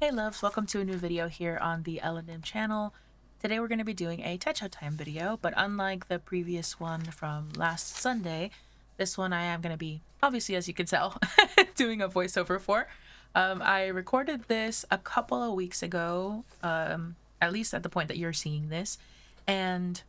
Hey loves, welcome to a new video here on the L&M channel. Today we're going to be doing a techo time video, but unlike the previous one from last Sunday, this one I am going to be, obviously as you can tell, doing a voiceover for. I recorded this a couple of weeks ago, at least at the point that you're seeing this, and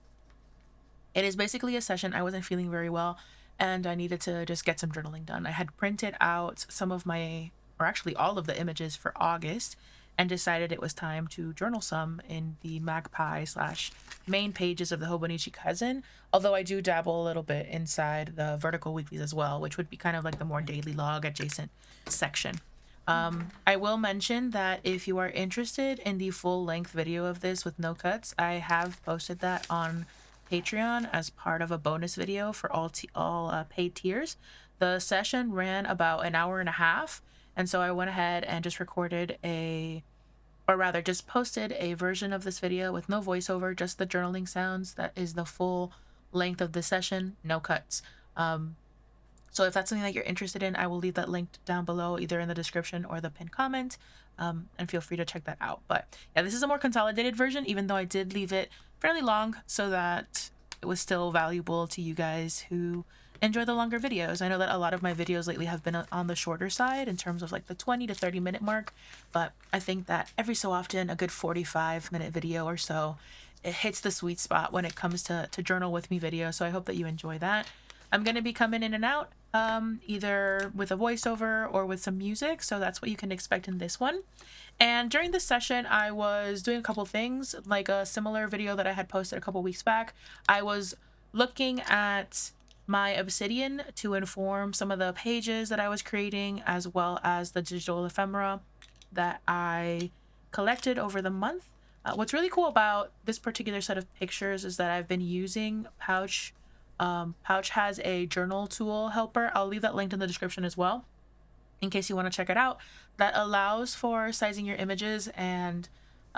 it is basically a session. I wasn't feeling very well and I needed to just get some journaling done. I had printed out some of my, or actually all of the images for August, and decided it was time to journal some in the magpie slash main pages of the Hobonichi cousin, although I do dabble a little bit inside the vertical weeklies as well, which would be kind of like the more daily log adjacent section. I will mention that if you are interested in the full length video of this with no cuts, I have posted that on Patreon as part of a bonus video for all paid tiers. The session ran about an hour and a half, and so I went ahead and just recorded or rather just posted a version of this video with no voiceover, just the journaling sounds. That is the full length of the session, no cuts. So if that's something that you're interested in, I will leave that linked down below, either in the description or the pinned comment, and feel free to check that out. But yeah, this is a more consolidated version, even though I did leave it fairly long so that it was still valuable to you guys who enjoy the longer videos. I know that a lot of my videos lately have been on the shorter side in terms of like the 20 to 30 minute mark, but I think that every so often a good 45-minute video or so, it hits the sweet spot when it comes to journal with me video. So I hope that you enjoy that. I'm going to be coming in and out, either with a voiceover or with some music, so that's what you can expect in this one. And during this session, I was doing a couple things, like a similar video that I had posted a couple weeks back. I was looking at my obsidian to inform some of the pages that I was creating, as well as the digital ephemera that I collected over the month. What's really cool about this particular set of pictures is that I've been using Pouch. Pouch has a journal tool helper. I'll leave that linked in the description as well, in case you want to check it out. That allows for sizing your images and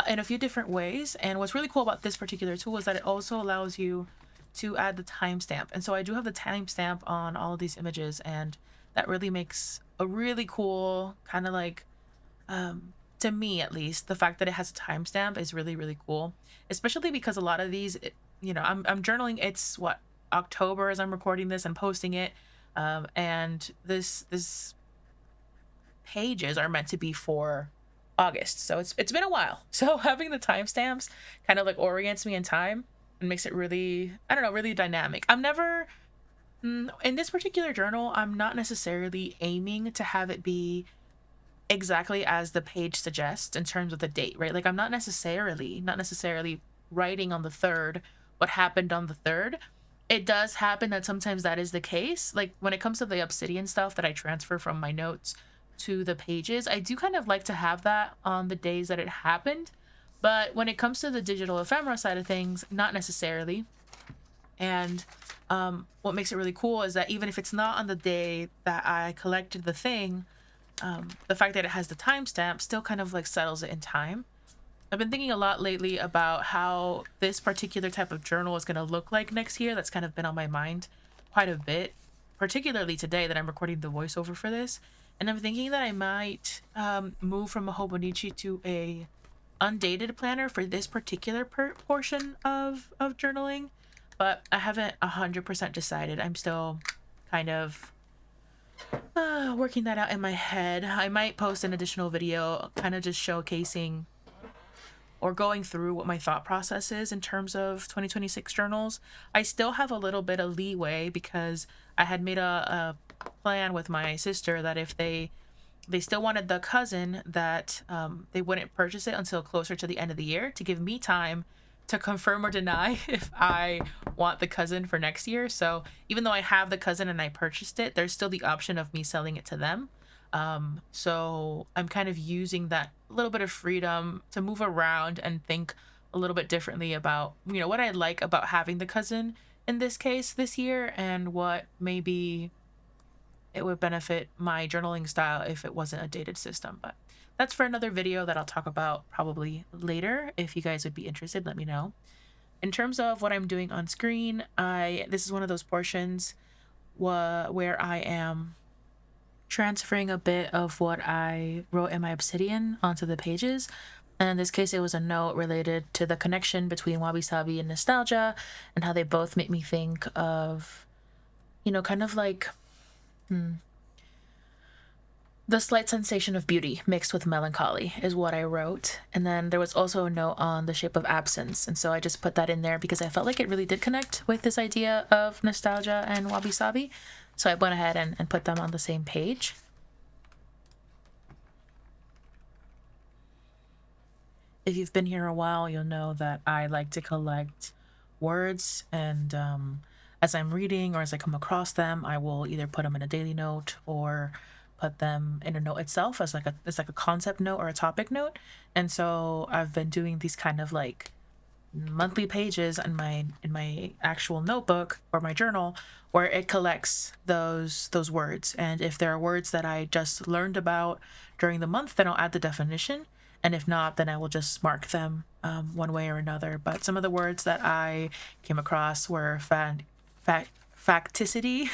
in a few different ways. And what's really cool about this particular tool is that it also allows you to add the timestamp. And so I do have the timestamp on all of these images, and that really makes a really cool kind of like, to me at least, the fact that it has a timestamp is really, really cool, especially because a lot of these, I'm journaling. It's what, October as I'm recording this and posting it, and this pages are meant to be for August, so it's been a while. So having the timestamps kind of like orients me in time and makes it really, I don't know, really dynamic. I'm never in this particular journal, I'm not necessarily aiming to have it be exactly as the page suggests in terms of the date, right? Like I'm not necessarily writing on the 3rd what happened on the 3rd. It does happen that sometimes that is the case. Like when it comes to the obsidian stuff that I transfer from my notes to the pages, I do kind of like to have that on the days that it happened. But when it comes to the digital ephemera side of things, not necessarily. And what makes it really cool is that even if it's not on the day that I collected the thing, the fact that it has the timestamp still kind of like settles it in time. I've been thinking a lot lately about how this particular type of journal is going to look like next year. That's kind of been on my mind quite a bit, particularly today that I'm recording the voiceover for this. And I'm thinking that I might move from a hobonichi to a undated planner for this particular portion of journaling, but I haven't 100% decided. I'm still kind of working that out in my head. I might post an additional video kind of just showcasing or going through what my thought process is in terms of 2026 journals. I still have a little bit of leeway because I had made a plan with my sister that if they still wanted the cousin, that they wouldn't purchase it until closer to the end of the year to give me time to confirm or deny if I want the cousin for next year. So even though I have the cousin and I purchased it, there's still the option of me selling it to them. So I'm kind of using that little bit of freedom to move around and think a little bit differently about, what I like about having the cousin in this case this year, and what maybe it would benefit my journaling style if it wasn't a dated system. But that's for another video that I'll talk about probably later. If you guys would be interested, let me know. In terms of what I'm doing on screen, this is one of those portions where I am transferring a bit of what I wrote in my obsidian onto the pages. And in this case, it was a note related to the connection between wabi sabi and nostalgia, and how they both make me think of, kind of like the slight sensation of beauty mixed with melancholy is what I wrote. And then there was also a note on the shape of absence. And so I just put that in there because I felt like it really did connect with this idea of nostalgia and wabi sabi. So I went ahead and put them on the same page. If you've been here a while, you'll know that I like to collect words, and as I'm reading or as I come across them, I will either put them in a daily note or put them in a note itself as like a concept note or a topic note. And so I've been doing these kind of like monthly pages in my actual notebook or my journal, where it collects those words. And if there are words that I just learned about during the month, then I'll add the definition. And if not, then I will just mark them one way or another. But some of the words that I came across were facticity,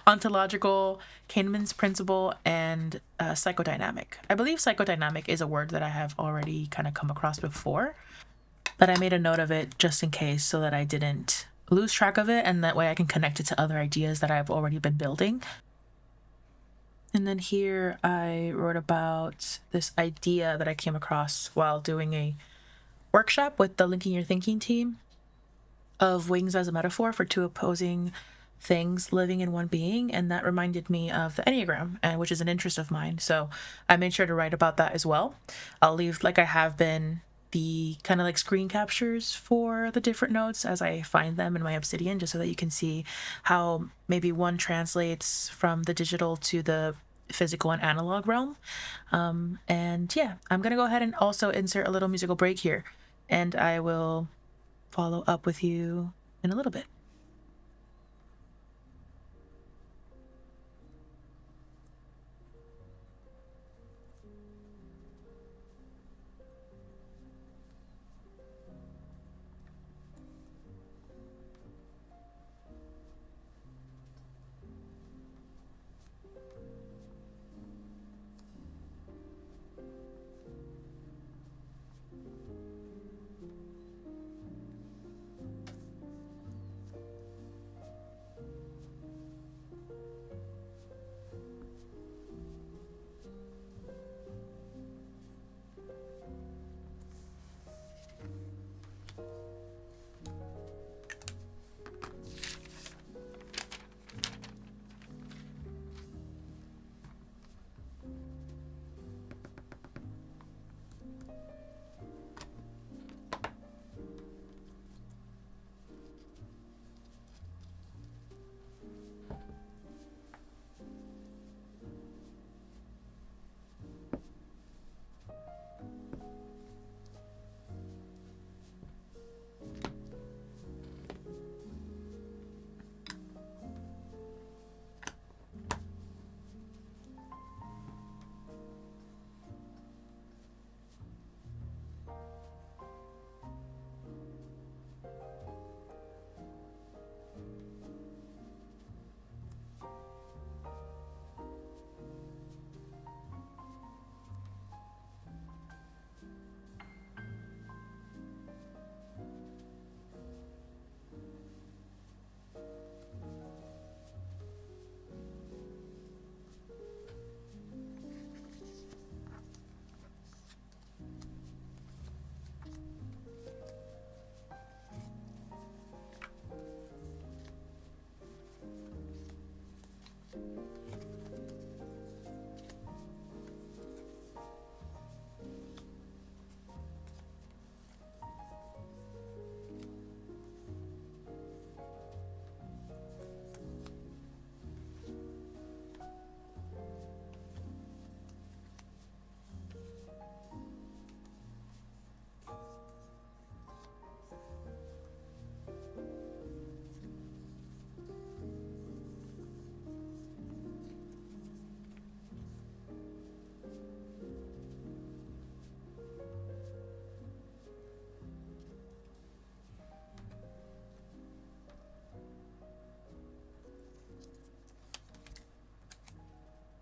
ontological, Kahneman's principle, and psychodynamic. I believe psychodynamic is a word that I have already kind of come across before, but I made a note of it just in case so that I didn't lose track of it, and that way I can connect it to other ideas that I've already been building. And then here I wrote about this idea that I came across while doing a workshop with the Linking Your Thinking team of wings as a metaphor for two opposing things living in one being, and that reminded me of the Enneagram, and which is an interest of mine. So I made sure to write about that as well. I'll leave, like I have been, the kind of like screen captures for the different notes as I find them in my obsidian, just so that you can see how maybe one translates from the digital to the physical and analog realm. And yeah, I'm gonna go ahead and also insert a little musical break here, and I will follow up with you in a little bit.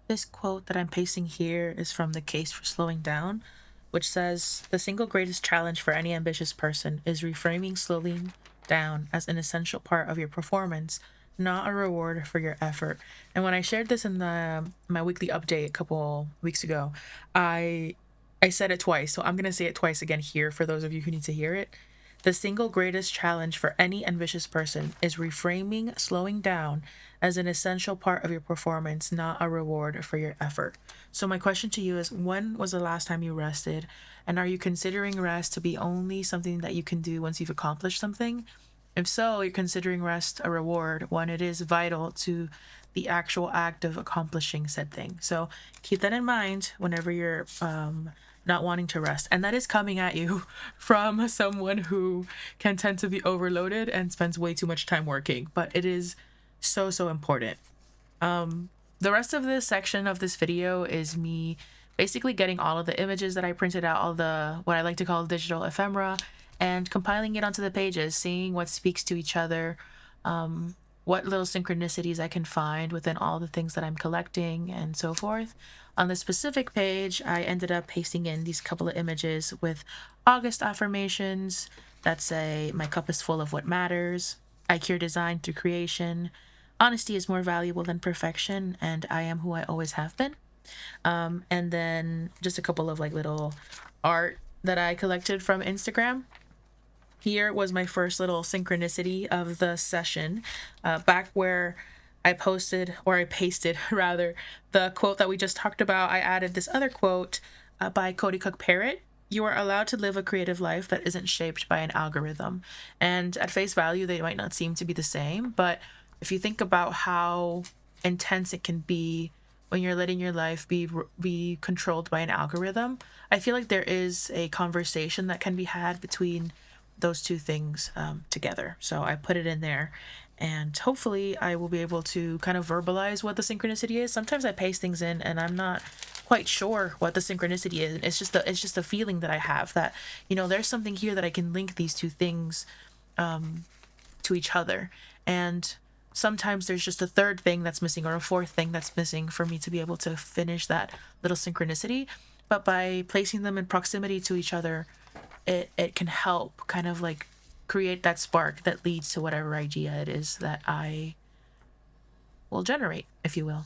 This quote that I'm pasting here is from The Case for Slowing Down, which says, "The single greatest challenge for any ambitious person is reframing slowing down as an essential part of your performance, not a reward for your effort." And when I shared this in my weekly update a couple weeks ago, I I said it twice, so I'm going to say it twice again here for those of you who need to hear it. The single greatest challenge for any ambitious person is reframing slowing down as an essential part of your performance, not a reward for your effort. So, my question to you is, when was the last time you rested? And are you considering rest to be only something that you can do once you've accomplished something? If so, you're considering rest a reward when it is vital to the actual act of accomplishing said thing. So, keep that in mind whenever you're not wanting to rest. And that is coming at you from someone who can tend to be overloaded and spends way too much time working. But it is so, so important. The rest of this section of this video is me basically getting all of the images that I printed out, all the what I like to call digital ephemera, and compiling it onto the pages, seeing what speaks to each other, what little synchronicities I can find within all the things that I'm collecting, and so forth. On the specific page, I ended up pasting in these couple of images with August affirmations that say, "My cup is full of what matters. I cure design through creation. Honesty is more valuable than perfection, and I am who I always have been." And then just a couple of like little art that I collected from Instagram. Here was my first little synchronicity of the session, back where I posted, or I pasted rather, the quote that we just talked about. I added this other quote by Cody Cook Parrott. "You are allowed to live a creative life that isn't shaped by an algorithm." And at face value, they might not seem to be the same, but if you think about how intense it can be when you're letting your life be controlled by an algorithm, I feel like there is a conversation that can be had between those two things together. So I put it in there, and hopefully I will be able to kind of verbalize what the synchronicity is. Sometimes I paste things in and I'm not quite sure what the synchronicity is. It's just a feeling that I have that, there's something here that I can link these two things to each other. And sometimes there's just a third thing that's missing, or a fourth thing that's missing, for me to be able to finish that little synchronicity. But by placing them in proximity to each other, it can help kind of like create that spark that leads to whatever idea it is that I will generate, if you will.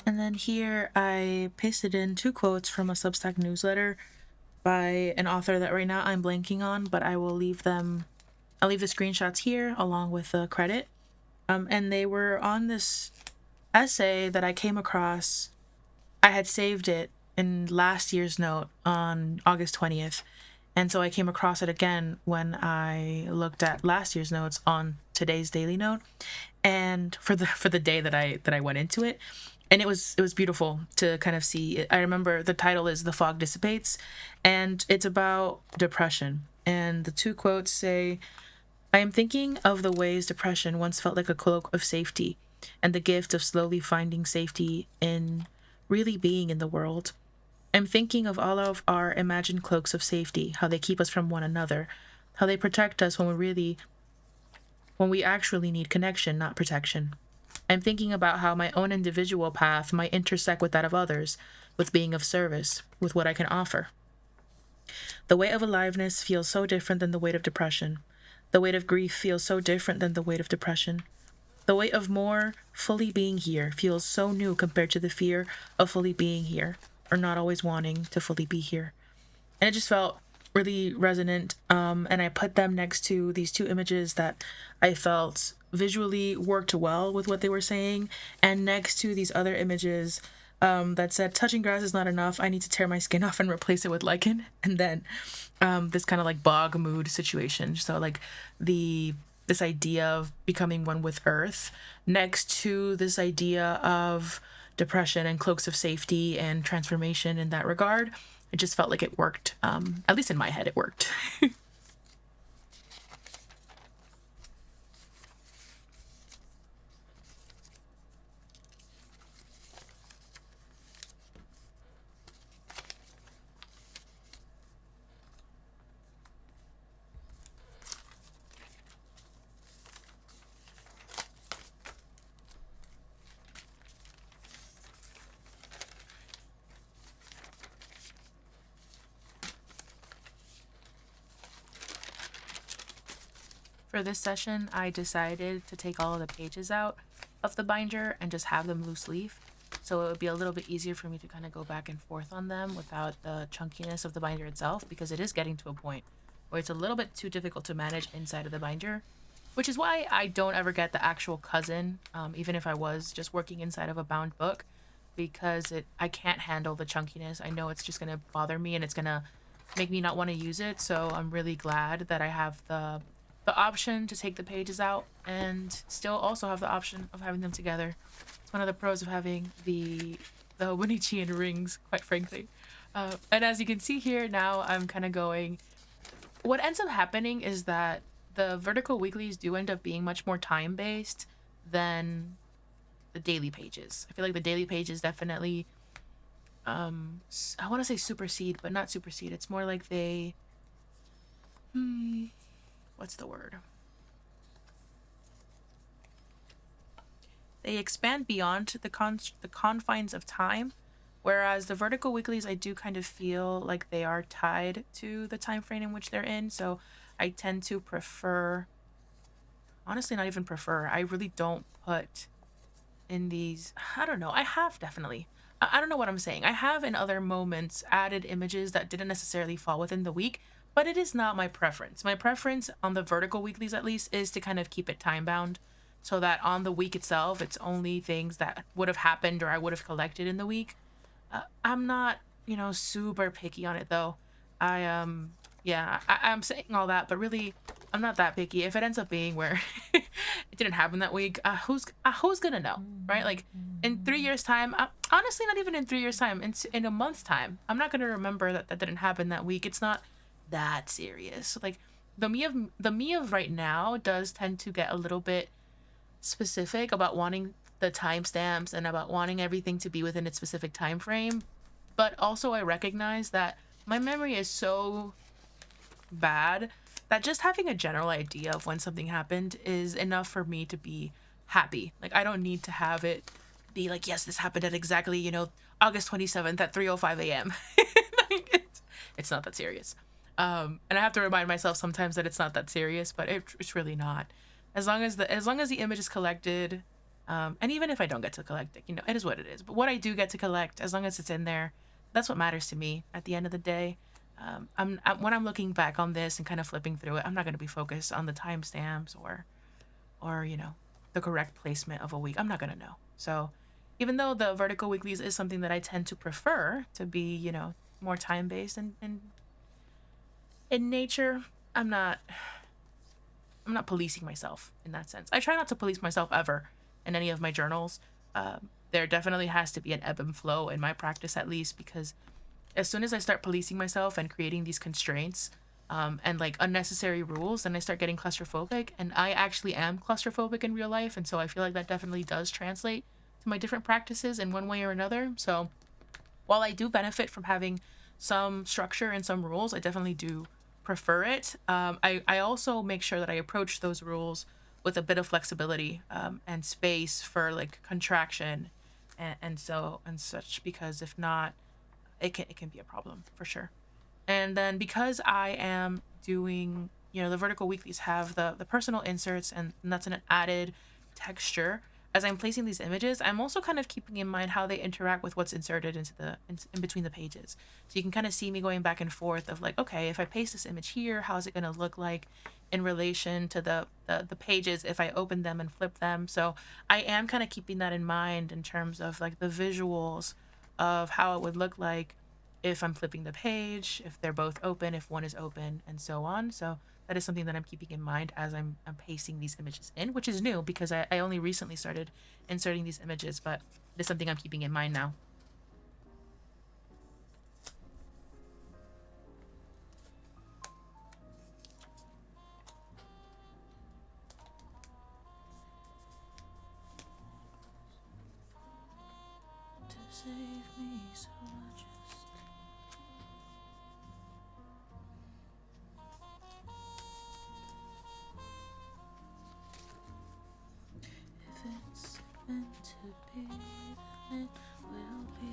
And then here I pasted in 2 quotes from a Substack newsletter by an author that right now I'm blanking on, but I will leave them. I'll leave the screenshots here along with the credit. And they were on this essay that I came across. I had saved it in last year's note on August 20th. And so I came across it again when I looked at last year's notes on today's daily note, and for the day that I went into it. And it was beautiful to kind of see it. I remember the title is "The Fog Dissipates," and it's about depression. And the 2 quotes say, "I am thinking of the ways depression once felt like a cloak of safety, and the gift of slowly finding safety in really being in the world. I'm thinking of all of our imagined cloaks of safety, how they keep us from one another, how they protect us when we actually need connection, not protection. I'm thinking about how my own individual path might intersect with that of others, with being of service, with what I can offer. The weight of aliveness feels so different than the weight of depression. The weight of grief feels so different than the weight of depression. The weight of more fully being here feels so new compared to the fear of fully being here, or not always wanting to fully be here." And it just felt really resonant. And I put them next to these 2 images that I felt visually worked well with what they were saying, and next to these other images that said, "Touching grass is not enough. I need to tear my skin off and replace it with lichen." And then this kind of like bog mood situation. So like this idea of becoming one with earth, next to this idea of depression and cloaks of safety and transformation in that regard. It just felt like it worked. At least in my head, it worked. For this session, I decided to take all of the pages out of the binder and just have them loose leaf. So it would be a little bit easier for me to kind of go back and forth on them without the chunkiness of the binder itself, because it is getting to a point where it's a little bit too difficult to manage inside of the binder, which is why I don't ever get the actual cousin, even if I was just working inside of a bound book, because I can't handle the chunkiness. I know it's just going to bother me and it's going to make me not want to use it. So I'm really glad that I have the option to take the pages out and still also have the option of having them together. It's one of the pros of having the hobonichi and rings, quite frankly. And as you can see here now, I'm kind of going. What ends up happening is that the vertical weeklies do end up being much more time based than the daily pages. I feel like the daily pages definitely, I want to say supersede, but not supersede. It's more like they, what's the word? They expand beyond the confines of time, whereas the vertical weeklies, I do kind of feel like they are tied to the time frame in which they're in. So I tend to prefer, honestly, not even prefer. I really don't put in these. I don't know. I have definitely. I don't know what I'm saying. I have in other moments added images that didn't necessarily fall within the week, but it is not my preference. My preference on the vertical weeklies, at least, is to kind of keep it time bound so that on the week itself, it's only things that would have happened or I would have collected in the week. I'm not, super picky on it though. Yeah, I'm saying all that, but really, I'm not that picky. If it ends up being where it didn't happen that week, who's gonna know, right? Like in 3 years' time, honestly, not even in 3 years' time, in a month's time, I'm not gonna remember that didn't happen that week. It's not that serious. Like the me of right now does tend to get a little bit specific about wanting the timestamps and about wanting everything to be within its specific time frame. But also I recognize that my memory is so bad that just having a general idea of when something happened is enough for me to be happy. Like I don't need to have it be like, yes, this happened at exactly, August 27th at 3:05 a.m. Like, it's not that serious. And I have to remind myself sometimes that it's not that serious, but it's really not. As long as the image is collected And even if I don't get to collect it, it is what it is. But what I do get to collect, as long as it's in there, that's what matters to me at the end of the day. When I'm looking back on this and kind of flipping through it, I'm not going to be focused on the timestamps or the correct placement of a week. I'm not going to know. So even though the vertical weeklies is something that I tend to prefer to be, more time based and in nature, I'm not policing myself in that sense. I try not to police myself ever in any of my journals. There definitely has to be an ebb and flow in my practice, at least, because as soon as I start policing myself and creating these constraints and like unnecessary rules, then I start getting claustrophobic. And I actually am claustrophobic in real life. And so I feel like that definitely does translate to my different practices in one way or another. So while I do benefit from having some structure and some rules, I definitely do prefer it. I also make sure that I approach those rules with a bit of flexibility and space for like contraction and such, because if not, it can be a problem for sure. And then because I am doing, the vertical weeklies have the personal inserts, and that's an added texture. As I'm placing these images, I'm also kind of keeping in mind how they interact with what's inserted into in between the pages. So you can kind of see me going back and forth of like, okay, if I paste this image here, how is it going to look like in relation to the pages if I open them and flip them? So I am kind of keeping that in mind in terms of like the visuals of how it would look like if I'm flipping the page, if they're both open, if one is open, and so on. So that is something that I'm keeping in mind as I'm pasting these images in, which is new because I only recently started inserting these images, but it is something I'm keeping in mind now. To save me, so I just if it's meant to be, then it will be.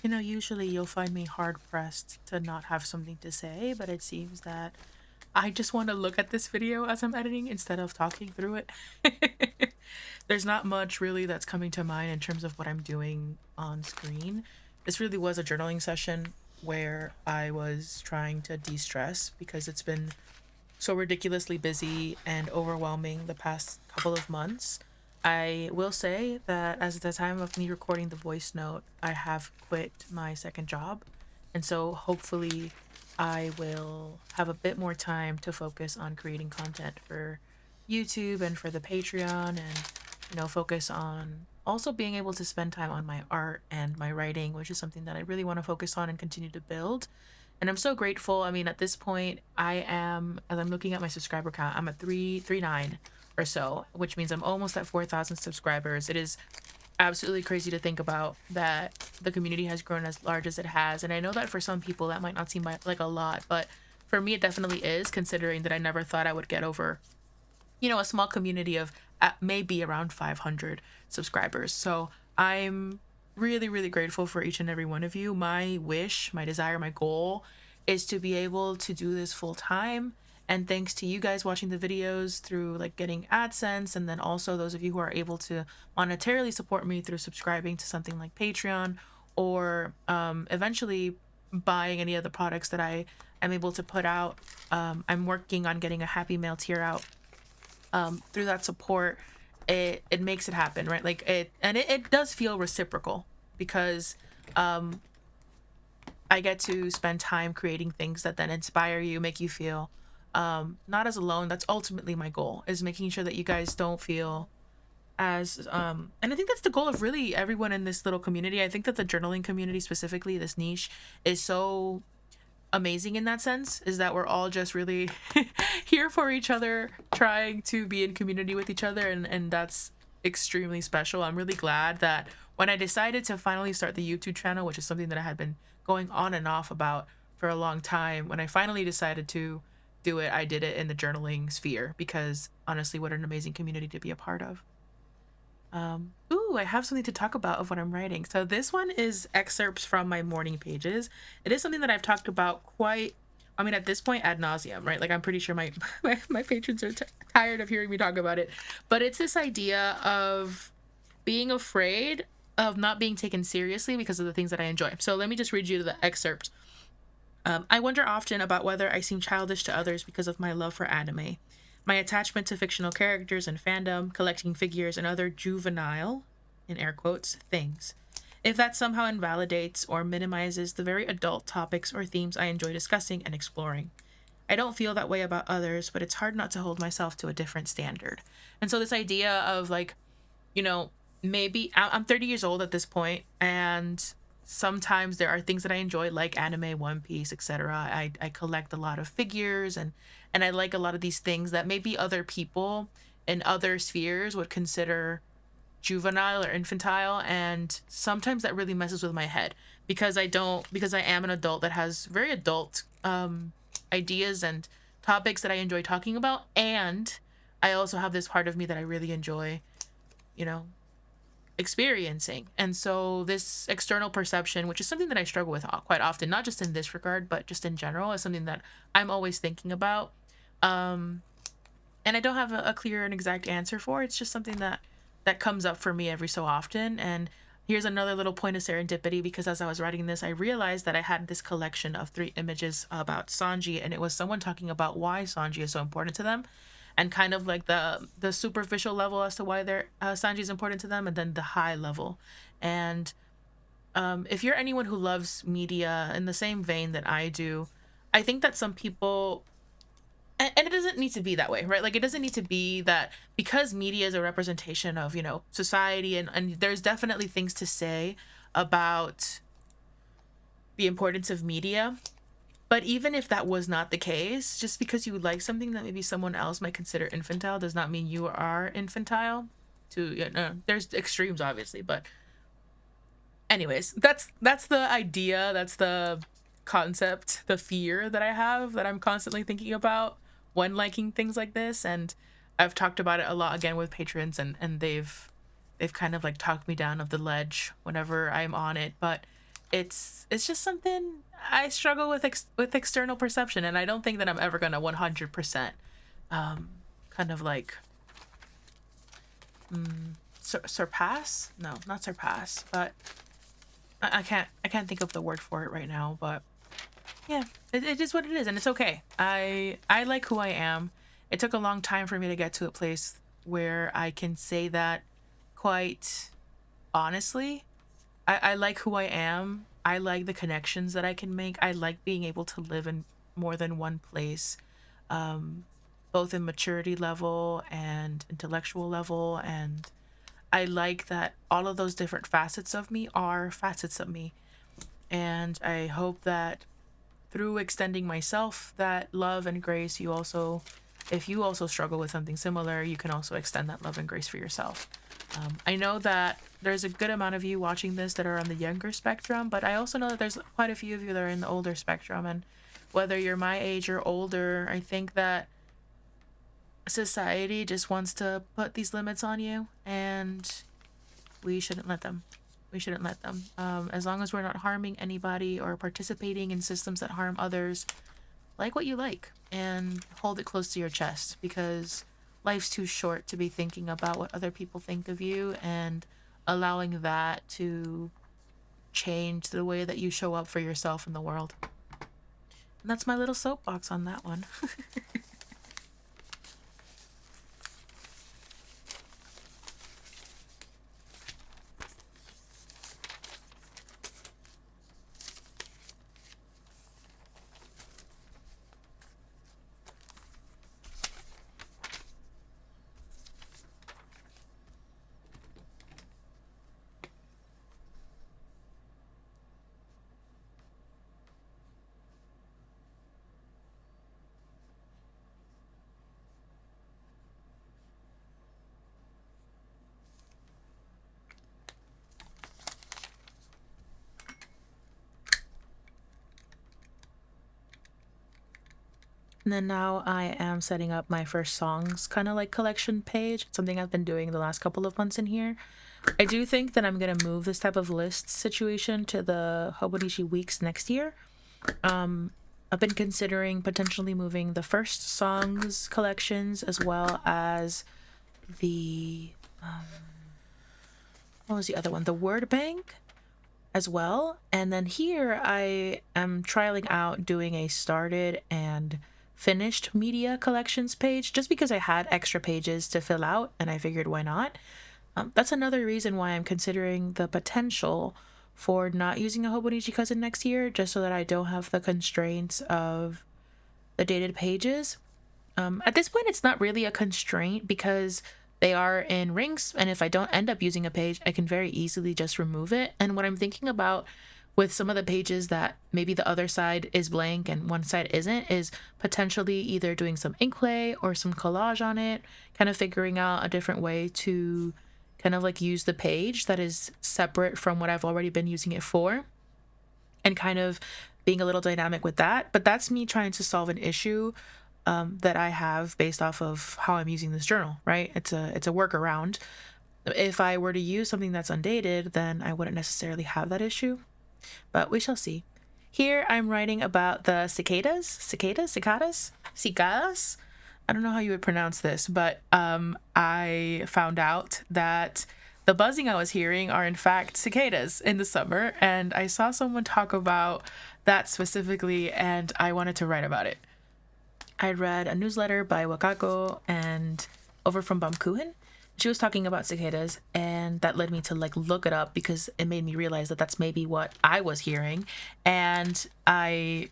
Usually you'll find me hard pressed to not have something to say, but it seems that I just want to look at this video as I'm editing instead of talking through it. There's not much really that's coming to mind in terms of what I'm doing on screen. This really was a journaling session where I was trying to de-stress because it's been so ridiculously busy and overwhelming the past couple of months. I will say that as the time of me recording the voice note, I have quit my second job. And so hopefully I will have a bit more time to focus on creating content for YouTube and for the Patreon and, focus on also being able to spend time on my art and my writing, which is something that I really want to focus on and continue to build. And I'm so grateful. I mean, at this point, I am, as I'm looking at my subscriber count, I'm at 339 or so, which means I'm almost at 4,000 subscribers. It is absolutely crazy to think about that the community has grown as large as it has. And I know that for some people that might not seem like a lot, but for me, it definitely is, considering that I never thought I would get over, a small community of maybe around 500 subscribers. So I'm really, really grateful for each and every one of you. My wish, my desire, my goal is to be able to do this full time. And thanks to you guys watching the videos through like getting AdSense, and then also those of you who are able to monetarily support me through subscribing to something like Patreon, or eventually buying any of the products that I am able to put out. I'm working on getting a Happy Mail tier out. Through that support, it makes it happen, right? Like it does feel reciprocal because I get to spend time creating things that then inspire you, make you feel not as alone. That's ultimately my goal, is making sure that you guys don't feel as and I think that's the goal of really everyone in this little community. I think that the journaling community specifically, this niche, is so amazing in that sense, is that we're all just really here for each other, trying to be in community with each other, and that's extremely special. I'm really glad that when I decided to finally start the YouTube channel, which is something that I had been going on and off about for a long time, when I finally decided to do it, I did it in the journaling sphere, because honestly, what an amazing community to be a part of. Ooh, I have something to talk about of what I'm writing. So this one is excerpts from my morning pages. It is something that I've talked about quite, I mean, at this point, ad nauseum, right? Like, I'm pretty sure my patrons are tired of hearing me talk about it. But it's this idea of being afraid of not being taken seriously because of the things that I enjoy. So let me just read you the excerpt. I wonder often about whether I seem childish to others because of my love for anime. My attachment to fictional characters and fandom, collecting figures, and other juvenile, in air quotes, things. If that somehow invalidates or minimizes the very adult topics or themes I enjoy discussing and exploring. I don't feel that way about others, but it's hard not to hold myself to a different standard. And so this idea of like, maybe I'm 30 years old at this point, and sometimes there are things that I enjoy, like anime, One Piece, etc. I collect a lot of figures, and I like a lot of these things that maybe other people in other spheres would consider juvenile or infantile, and sometimes that really messes with my head because I am an adult that has very adult ideas and topics that I enjoy talking about, and I also have this part of me that I really enjoy, experiencing. And so this external perception, which is something that I struggle with quite often, not just in this regard but just in general, is something that I'm always thinking about, and I don't have a clear and exact answer for. It's just something that comes up for me every so often. And here's another little point of serendipity, because as I was writing this, I realized that I had this collection of 3 images about Sanji, and it was someone talking about why Sanji is so important to them, and kind of like the superficial level as to why Sanji is important to them, and then the high level. And if you're anyone who loves media in the same vein that I do, I think that some people, and it doesn't need to be that way, right? Like, it doesn't need to be that, because media is a representation of, society, and there's definitely things to say about the importance of media. But even if that was not the case, just because you like something that maybe someone else might consider infantile does not mean you are infantile. There's extremes, obviously, but anyways, that's the idea, that's the concept, the fear that I have, that I'm constantly thinking about when liking things like this. And I've talked about it a lot again with patrons, and they've kind of like talked me down of the ledge whenever I'm on it. But it's just something I struggle with with external perception, and I don't think that I'm ever gonna 100% um, kind of like surpass. No, not surpass, but I can't think of the word for it right now. But yeah, it is what it is, and it's okay. I like who I am. It took a long time for me to get to a place where I can say that quite honestly. I like who I am. I like the connections that I can make. I like being able to live in more than one place, um, both in maturity level and intellectual level. And I like that all of those different facets of me are facets of me. And I hope that through extending myself that love and grace, you also, if you also struggle with something similar, you can also extend that love and grace for yourself. I know that there's a good amount of you watching this that are on the younger spectrum, but I also know that there's quite a few of you that are in the older spectrum. And whether you're my age or older, I think that society just wants to put these limits on you, and we shouldn't let them. We shouldn't let them. As long as we're not harming anybody or participating in systems that harm others, like what you like and hold it close to your chest, because life's too short to be thinking about what other people think of you and allowing that to change the way that you show up for yourself in the world. And that's my little soapbox on that one. And then now I am setting up my first songs kind of like collection page. It's something I've been doing the last couple of months in here. I do think that I'm going to move this type of list situation to the Hobonichi weeks next year. I've been considering potentially moving the first songs collections as well as the what was the other one? The word bank as well. And then here I am trialing out doing a started and finished media collections page just because I had extra pages to fill out and I figured why not. That's another reason why I'm considering the potential for not using a Hobonichi cousin next year, just so that I don't have the constraints of the dated pages. At this point, it's not really a constraint because they are in rings, and if I don't end up using a page, I can very easily just remove it. And what I'm thinking about with some of the pages that maybe the other side is blank and one side isn't is potentially either doing some ink play or some collage on it, kind of figuring out a different way to kind of like use the page that is separate from what I've already been using it for, and kind of being a little dynamic with that. But that's me trying to solve an issue that I have based off of how I'm using this journal, right? It's a workaround. If I were to use something that's undated, then I wouldn't necessarily have that issue, but we shall see. Here I'm writing about the cicadas. I don't know how you would pronounce this, but I found out that the buzzing I was hearing are in fact cicadas in the summer, and I saw someone talk about that specifically, and I wanted to write about it. I read a newsletter by Wakako and over from Bamkuhin. She was talking about cicadas, and that led me to like look it up because it made me realize that that's maybe what I was hearing. And I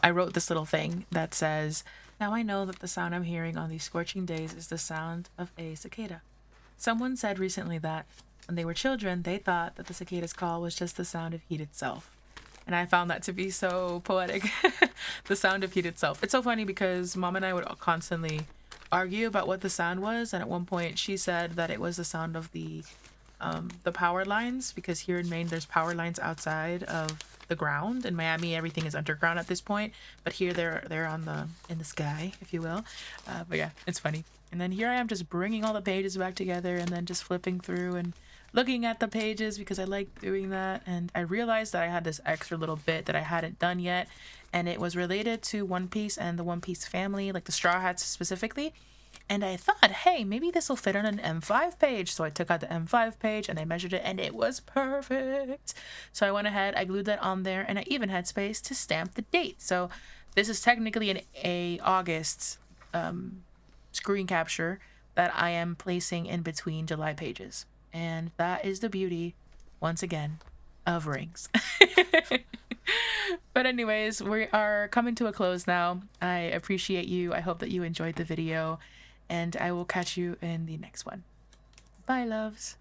wrote this little thing that says, "Now I know that the sound I'm hearing on these scorching days is the sound of a cicada." Someone said recently that when they were children, they thought that the cicada's call was just the sound of heat itself. And I found that to be so poetic. The sound of heat itself. It's so funny because mom and I would constantly argue about what the sound was, and at one point she said that it was the sound of the power lines, because here in Maine there's power lines outside of the ground. In Miami everything is underground at this point, but here they're on in the sky, if you will. But yeah, it's funny. And then here I am just bringing all the pages back together and then just flipping through and looking at the pages because I like doing that. And I realized that I had this extra little bit that I hadn't done yet, and it was related to One Piece and the One Piece family, like the Straw Hats specifically. And I thought, hey, maybe this will fit on an M5 page. So I took out the M5 page and I measured it, and it was perfect. So I went ahead, I glued that on there, and I even had space to stamp the date. So this is technically a August screen capture that I am placing in between July pages. And that is the beauty, once again, of rings. But anyways, we are coming to a close now. I appreciate you. I hope that you enjoyed the video, and I will catch you in the next one. Bye, loves.